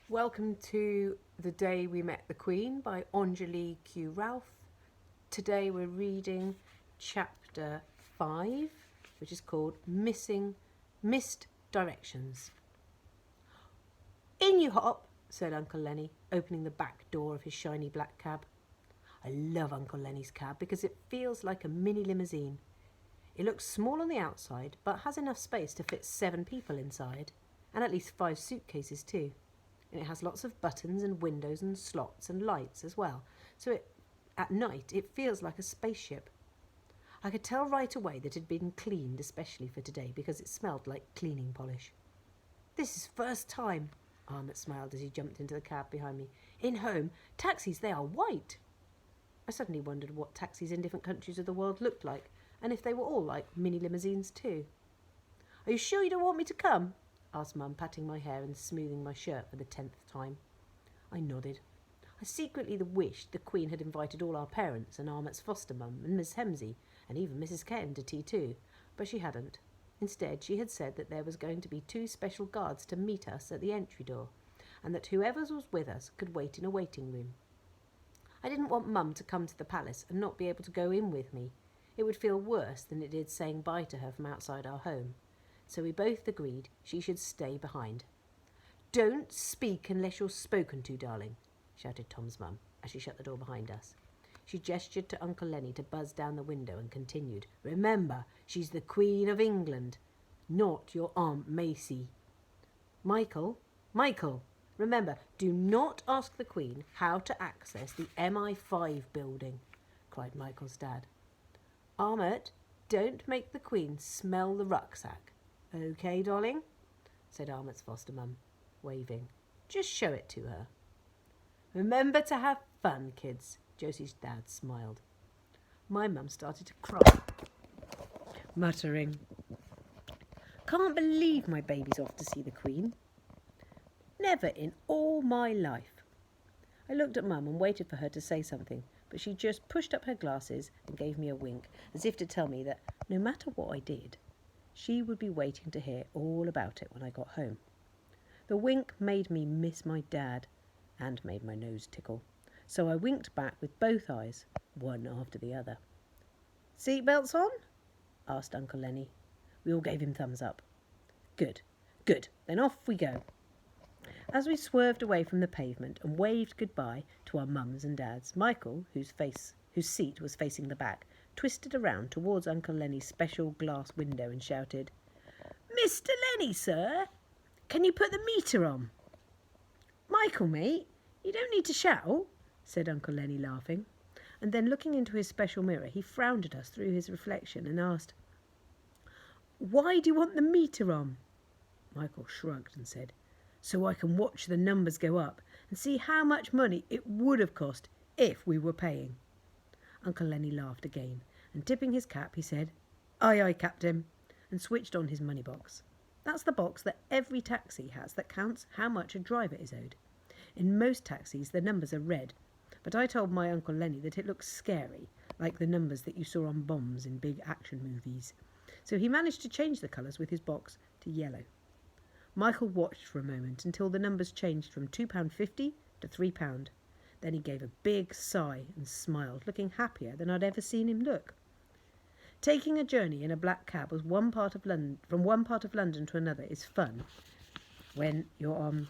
Welcome to The Day We Met the Queen by Anjali Q. Ralph. Today we're reading chapter 5, which is called Missed Directions. In you hop, said Uncle Lenny, opening the back door of his shiny black cab. I love Uncle Lenny's cab because it feels like a mini limousine. It looks small on the outside, but has enough space to fit 7 people inside, and at least 5 suitcases too. And it has lots of buttons and windows and slots and lights as well, so at night it feels like a spaceship. I could tell right away that it had been cleaned especially for today because it smelled like cleaning polish. This is first time, Ahmet smiled as he jumped into the cab behind me. In home, taxis, they are white. I suddenly wondered what taxis in different countries of the world looked like, and if they were all like mini limousines too. Are you sure you don't want me to come? Asked Mum, patting my hair and smoothing my shirt for the 10th time. I nodded. I secretly wished the Queen had invited all our parents and Ahmet's foster mum and Miss Hemsey and even Mrs. Ken to tea too, but she hadn't. Instead, she had said that there was going to be 2 special guards to meet us at the entry door, and that whoever was with us could wait in a waiting room. I didn't want Mum to come to the palace and not be able to go in with me. It would feel worse than it did saying bye to her from outside our home. So we both agreed she should stay behind. Don't speak unless you're spoken to, darling, shouted Tom's mum as she shut the door behind us. She gestured to Uncle Lenny to buzz down the window and continued, Remember, she's the Queen of England, not your Aunt Macy. Michael, remember, do not ask the Queen how to access the MI5 building, cried Michael's dad. Ahmet, don't make the Queen smell the rucksack. Okay, darling, said Ahmet's foster mum, waving. Just show it to her. Remember to have fun, kids, Josie's dad smiled. My mum started to cry, muttering, Can't believe my baby's off to see the Queen. Never in all my life. I looked at Mum and waited for her to say something, but she just pushed up her glasses and gave me a wink, as if to tell me that no matter what I did, she would be waiting to hear all about it when I got home. The wink made me miss my dad and made my nose tickle, so I winked back with both eyes, one after the other. Seatbelts on? Asked Uncle Lenny. We all gave him thumbs up. Good, then off we go. As we swerved away from the pavement and waved goodbye to our mums and dads, Michael, whose seat was facing the back, twisted around towards Uncle Lenny's special glass window and shouted, Mr. Lenny, sir, can you put the meter on? Michael, mate, you don't need to shout, said Uncle Lenny, laughing. And then looking into his special mirror, he frowned at us through his reflection and asked, Why do you want the meter on? Michael shrugged and said, So I can watch the numbers go up and see how much money it would have cost if we were paying. Uncle Lenny laughed again, and tipping his cap, he said, Aye, aye, Captain, and switched on his money box. That's the box that every taxi has that counts how much a driver is owed. In most taxis, the numbers are red, but I told my Uncle Lenny that it looks scary, like the numbers that you saw on bombs in big action movies. So he managed to change the colours with his box to yellow. Michael watched for a moment until the numbers changed from £2.50 to £3. Then he gave a big sigh and smiled, looking happier than I'd ever seen him look. Taking a journey in a black cab from one part of London to another is fun when you're on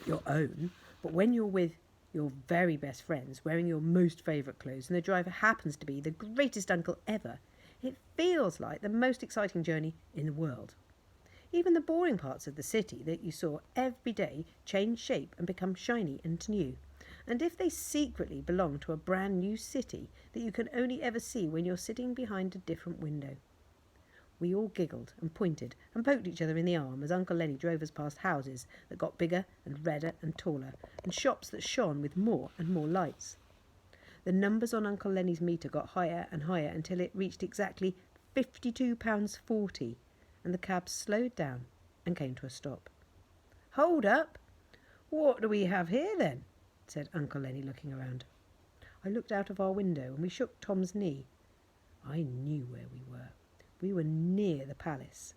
your own, but when you're with your very best friends, wearing your most favourite clothes, and the driver happens to be the greatest uncle ever, it feels like the most exciting journey in the world. Even the boring parts of the city that you saw every day change shape and become shiny and new. And if they secretly belong to a brand new city that you can only ever see when you're sitting behind a different window. We all giggled and pointed and poked each other in the arm as Uncle Lenny drove us past houses that got bigger and redder and taller, and shops that shone with more and more lights. The numbers on Uncle Lenny's meter got higher and higher until it reached exactly £52.40, and the cab slowed down and came to a stop. Hold up! What do we have here then? Said Uncle Lenny, looking around. I looked out of our window and we shook Tom's knee. I knew where we were. We were near the palace.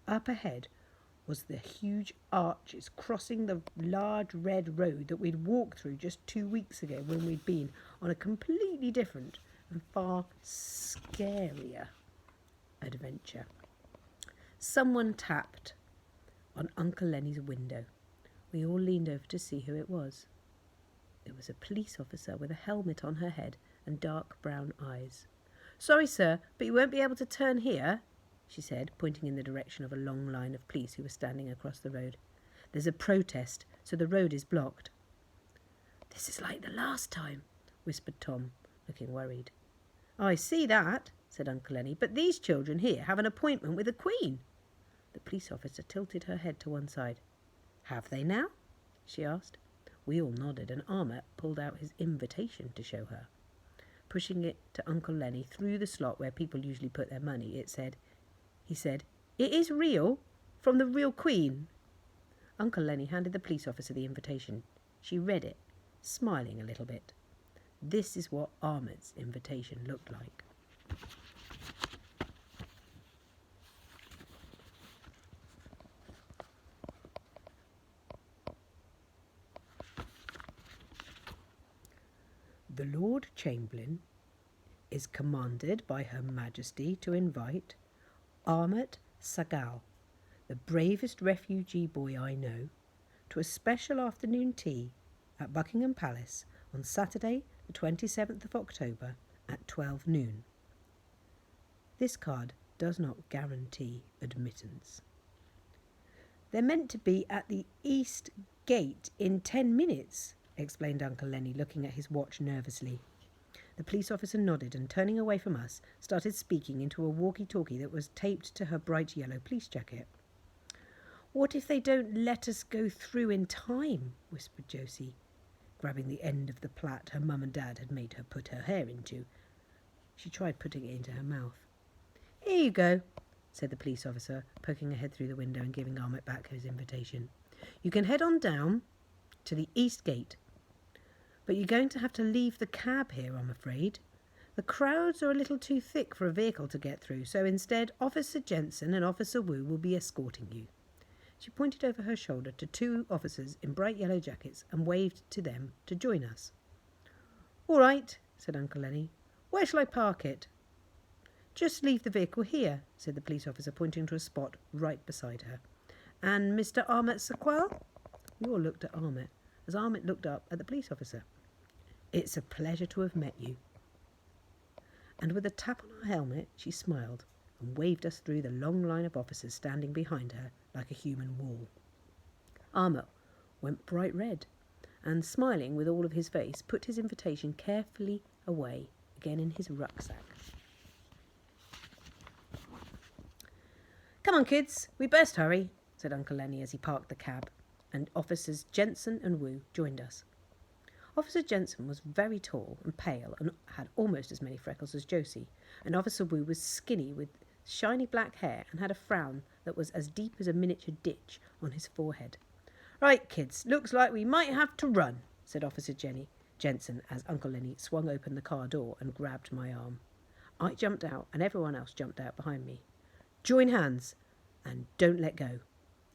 Up ahead, was the huge arches crossing the large red road that we'd walked through just 2 weeks ago when we'd been on a completely different and far scarier adventure. Someone tapped on Uncle Lenny's window. We all leaned over to see who it was. It was a police officer with a helmet on her head and dark brown eyes. "Sorry, sir, but you won't be able to turn here," she said, pointing in the direction of a long line of police who were standing across the road. "There's a protest, so the road is blocked." "This is like the last time," whispered Tom, looking worried. "I see that," said Uncle Lenny, "but these children here have an appointment with the Queen." The police officer tilted her head to one side. "Have they now?" she asked. We all nodded, and Ahmet pulled out his invitation to show her. Pushing it to Uncle Lenny through the slot where people usually put their money, he said, "It is real, from the real Queen." Uncle Lenny handed the police officer the invitation. She read it, smiling a little bit. This is what Ahmet's invitation looked like. The Lord Chamberlain is commanded by Her Majesty to invite Ahmet Sagal, the bravest refugee boy I know, to a special afternoon tea at Buckingham Palace on Saturday, the 27th of October at 12 noon. This card does not guarantee admittance. They're meant to be at the East Gate in 10 minutes, explained Uncle Lenny, looking at his watch nervously. The police officer nodded and, turning away from us, started speaking into a walkie-talkie that was taped to her bright yellow police jacket. "What if they don't let us go through in time?" whispered Josie, grabbing the end of the plait her mum and dad had made her put her hair into. She tried putting it into her mouth. "Here you go," said the police officer, poking her head through the window and giving Ahmet back his invitation. "You can head on down to the East Gate. But you're going to have to leave the cab here, I'm afraid. The crowds are a little too thick for a vehicle to get through, so instead Officer Jensen and Officer Wu will be escorting you." She pointed over her shoulder to 2 officers in bright yellow jackets and waved to them to join us. "All right," said Uncle Lenny. "Where shall I park it?" "Just leave the vehicle here," said the police officer, pointing to a spot right beside her. "And Mr. Ahmet Sagal?" We all looked at Ahmet, as Ahmet looked up at the police officer. "It's a pleasure to have met you." And with a tap on her helmet, she smiled and waved us through the long line of officers standing behind her like a human wall. Ahmet went bright red and, smiling with all of his face, put his invitation carefully away again in his rucksack. "Come on, kids, we best hurry," said Uncle Lenny as he parked the cab, and Officers Jensen and Wu joined us. Officer Jensen was very tall and pale and had almost as many freckles as Josie, and Officer Wu was skinny with shiny black hair and had a frown that was as deep as a miniature ditch on his forehead. "Right, kids, looks like we might have to run," said Officer Jensen as Uncle Lenny swung open the car door and grabbed my arm. I jumped out and everyone else jumped out behind me. "Join hands and don't let go,"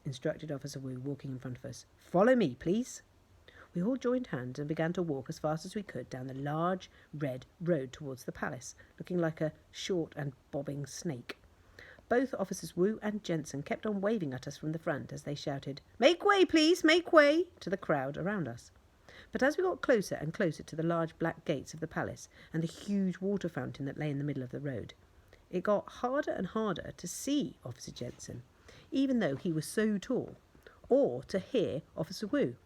instructed Officer Wu, walking in front of us. "Follow me, please." We all joined hands and began to walk as fast as we could down the large red road towards the palace, looking like a short and bobbing snake. Both Officers Wu and Jensen kept on waving at us from the front as they shouted, "Make way, please, make way," to the crowd around us. But as we got closer and closer to the large black gates of the palace and the huge water fountain that lay in the middle of the road, it got harder and harder to see Officer Jensen, even though he was so tall, or to hear Officer Wu.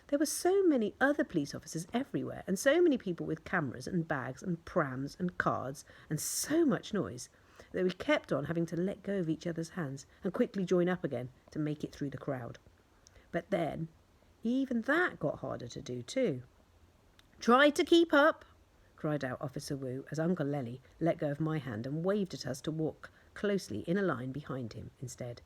There were so many other police officers everywhere, and so many people with cameras and bags and prams and cards, and so much noise, that we kept on having to let go of each other's hands and quickly join up again to make it through the crowd. But then, even that got harder to do too. "Try to keep up," cried out Officer Wu as Uncle Lenny let go of my hand and waved at us to walk closely in a line behind him instead.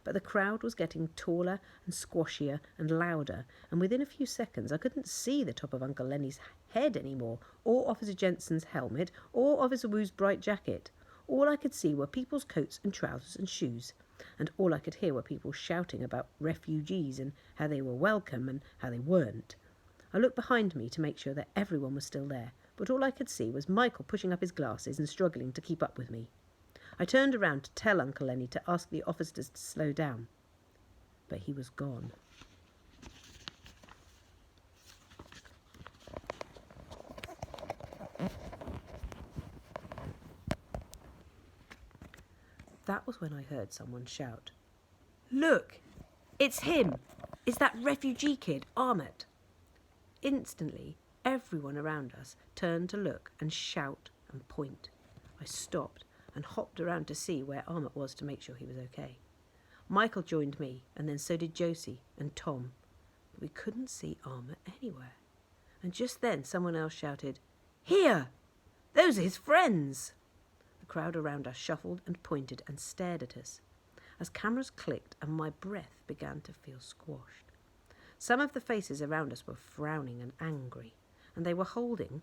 But the crowd was getting taller and squashier and louder, and within a few seconds I couldn't see the top of Uncle Lenny's head anymore, or Officer Jensen's helmet, or Officer Wu's bright jacket. All I could see were people's coats and trousers and shoes. and all I could hear were people shouting about refugees and how they were welcome and how they weren't. I looked behind me to make sure that everyone was still there, but all I could see was Michael pushing up his glasses and struggling to keep up with me. I turned around to tell Uncle Lenny to ask the officers to slow down, but he was gone. That was when I heard someone shout, "Look, it's him! It's that refugee kid, Ahmet!" Instantly, everyone around us turned to look and shout and point. I stopped and hopped around to see where Ahmet was to make sure he was okay. Michael joined me, and then so did Josie and Tom, but we couldn't see Ahmet anywhere. And just then someone else shouted, "Here! Those are his friends!" The crowd around us shuffled and pointed and stared at us as cameras clicked and my breath began to feel squashed. Some of the faces around us were frowning and angry, and they were holding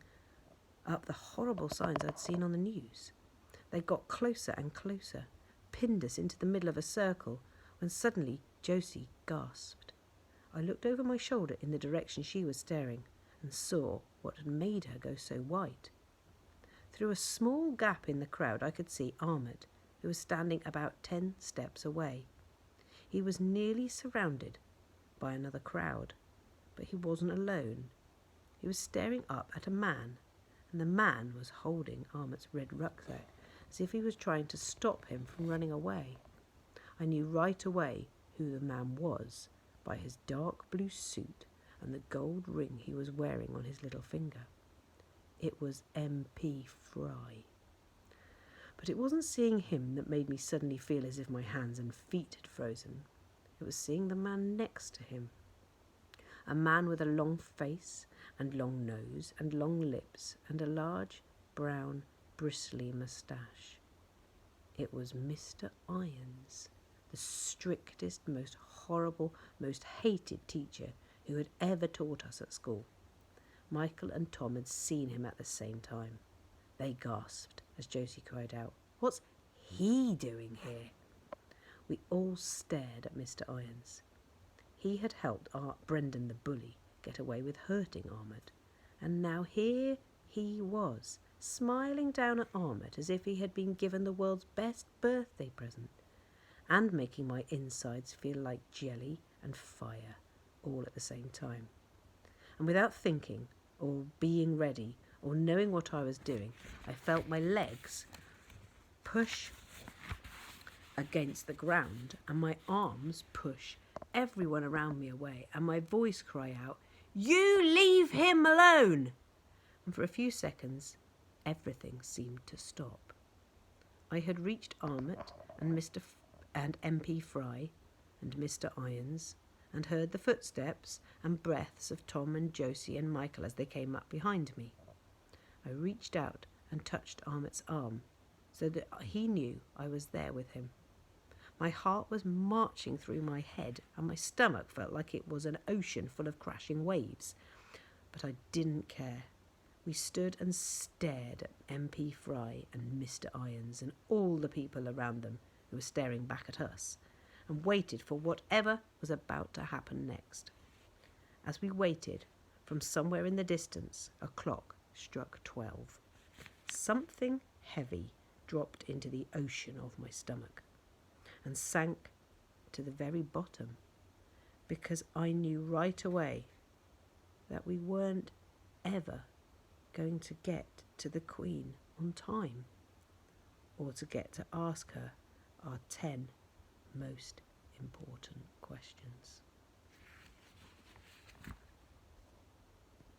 up the horrible signs I'd seen on the news. They got closer and closer, pinned us into the middle of a circle, when suddenly Josie gasped. I looked over my shoulder in the direction she was staring and saw what had made her go so white. Through a small gap in the crowd I could see Ahmet, who was standing about 10 steps away. He was nearly surrounded by another crowd, but he wasn't alone. He was staring up at a man, and the man was holding Ahmet's red rucksack, as if he was trying to stop him from running away. I knew right away who the man was by his dark blue suit and the gold ring he was wearing on his little finger. It was MP Fry. But it wasn't seeing him that made me suddenly feel as if my hands and feet had frozen. It was seeing the man next to him. A man with a long face and long nose and long lips and a large, brown, bristly moustache. It was Mr. Irons, the strictest, most horrible, most hated teacher who had ever taught us at school. Michael and Tom had seen him at the same time. They gasped as Josie cried out, "What's he doing here?" We all stared at Mr. Irons. He had helped Brendan the bully get away with hurting Ahmet, and now here he was, smiling down at Ahmet as if he had been given the world's best birthday present, and making my insides feel like jelly and fire all at the same time. And without thinking or being ready or knowing what I was doing, I felt my legs push against the ground and my arms push everyone around me away and my voice cry out, "You leave him alone!" And for a few seconds, everything seemed to stop. I had reached Ahmet and and MP Fry and Mr. Irons and heard the footsteps and breaths of Tom and Josie and Michael as they came up behind me. I reached out and touched Ahmet's arm so that he knew I was there with him. My heart was marching through my head and my stomach felt like it was an ocean full of crashing waves. But I didn't care. We stood and stared at MP Fry and Mr. Irons and all the people around them who were staring back at us, and waited for whatever was about to happen next. As we waited, from somewhere in the distance, a clock struck 12. Something heavy dropped into the ocean of my stomach and sank to the very bottom, because I knew right away that we weren't ever going to get to the Queen on time, or to get to ask her our 10 most important